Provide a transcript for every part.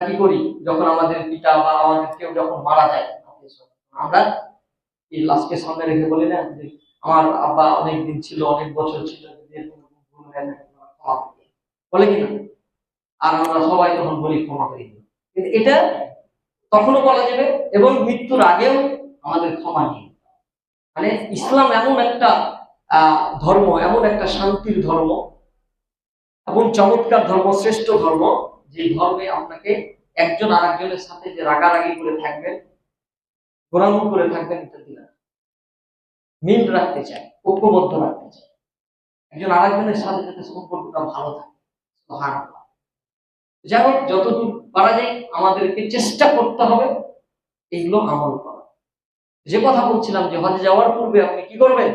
কি করি যখন আমাদের পিতা বা আমাদের কেউ যখন মারা যায়, আমরা এই লাশকে সামনে রেখে বলি না যে আমার আব্বা অনেক দিন ছিল, অনেক বছর ছিল, যদি এরকম ভুল হয়ে থাকে ক্ষমা করে দিও। বলে কিনা? আর আমরা সবাই তখন বলি ক্ষমা করে দিও। কিন্তু এটা তখনও বলা যাবে এবং মৃত্যুর আগেও আমাদের ক্ষমা নিয়ে। মানে ইসলাম এমন একটা ধর্ম, এমন একটা শান্তির ধর্ম এবং চমৎকার ধর্ম, শ্রেষ্ঠ ধর্ম, যে ধর্মে আপনাকে একজন আরেকজনের সাথে যে রাগারাগি করে থাকবেন, গোলামি করে থাকবেন, এটা দিলেন মিল রাখতে চায়, ঐক্যবদ্ধ রাখতে চায়, একজন আরেকজনের সাথে যাতে সম্পর্কটা ভালো থাকে। সুবহানাল্লাহ। যাই হোক, যতদূর পারা যায় আমাদেরকে চেষ্টা করতে হবে এগুলো আমল করা। যে কথা বলছিলাম যে হজে যাওয়ার পূর্বে আপনি কি করবেন?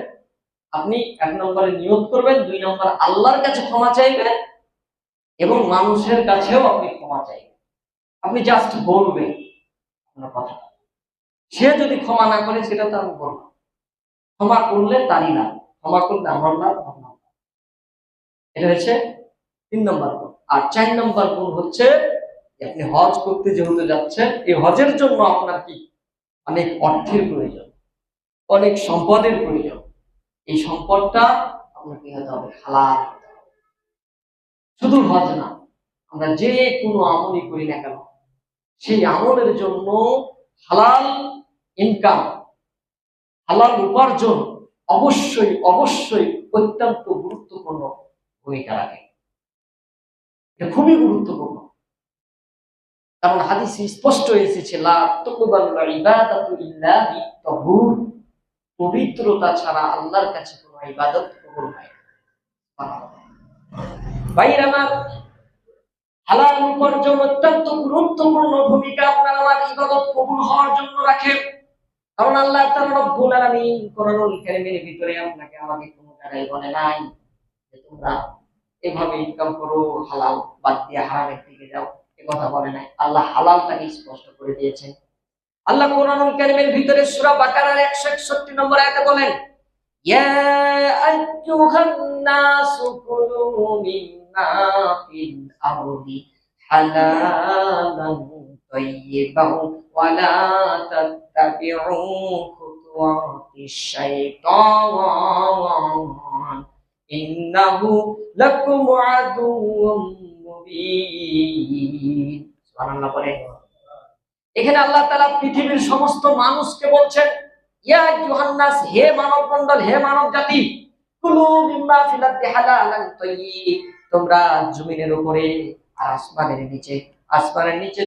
আপনি 1 নম্বরে নিয়ত করবেন, 2 নম্বর আল্লাহর কাছে ক্ষমা চাইবেন এবং মানুষের কাছেও আপনি ক্ষমা চাইবেন। আপনি জাস্ট বলবেন আপনার কথাটা, সে যদি ক্ষমা না করে সেটা তো আমি বললাম, ক্ষমা করলে তারই না, ক্ষমা করলে আমার না, আপনার। এটা হচ্ছে 3 নম্বর গুণ। আর 4 নম্বর গুণ হচ্ছে আপনি হজ করতে যেহেতু যাচ্ছেন, এই হজের জন্য আপনার কি অনেক অর্থের প্রয়োজন, অনেক সম্পদের প্রয়োজন। এই সম্পদটা আপনাকে হতে হবে হালাল। শুধু হজ না, আমরা যে কোনো আমলই করি না কেন, সেই আমলের জন্য হালাল ইনকাম, হালাল উপার্জন অবশ্যই অবশ্যই অত্যন্ত গুরুত্বপূর্ণ ভূমিকা রাখে। এটা খুবই গুরুত্বপূর্ণ। কারণ হাদিসে স্পষ্ট এসেছে, লা তুকবালুল ইবাদাতু ইল্লা বিত্তাহুর, পবিত্রতা ছাড়া আল্লাহর কাছে কোনো ইবাদত কবুল হয় না। ভাইরা আমার, হালাল উপার্জন অত্যন্ত গুরুত্বপূর্ণ ভূমিকা আপনার আমার ইবাদত কবুল হওয়ার জন্য রাখে। কারণ আল্লাহ তাআলা রব্বুল আলামিন কোরআনুল কারীমের ভিতরে আপনাকে আমাকে কোনো জায়গায় বলে নাই যে তোমরা এভাবে ইনকাম করো, হালাল বাদ দিয়ে হারামের দিকে যাও, এ কথা বলে নাই। আল্লাহ হালালটাকে স্পষ্ট করে দিয়েছেন। আল্লাহ কোরআনুল কারীমের ভিতরে সূরা বাকারার 161 নম্বর আয়াতে বলেন, ইয়া আইয়ুহান নাসু কুলু মিম্মা ফিল আরদি হালালান তাইয়্যিবান ওয়া লা তাত্তাবিউ খুতুওয়াতিশ শাইতান ইন্নাহু লাকুম আদুউম মুবিন। সুবহানাল্লাহ বলে। এখানে আল্লাহ তাআলা পৃথিবীর সমস্ত মানুষকে বলছেন, ইয়া আইয়ুহান নাস, হে মানব মণ্ডল, হে মানব জাতি, কুলু মিম্মা ফিল আরদি হালালান তাইয়্যিব, তোমরা জমিনের উপরে আর আসমানের নিচে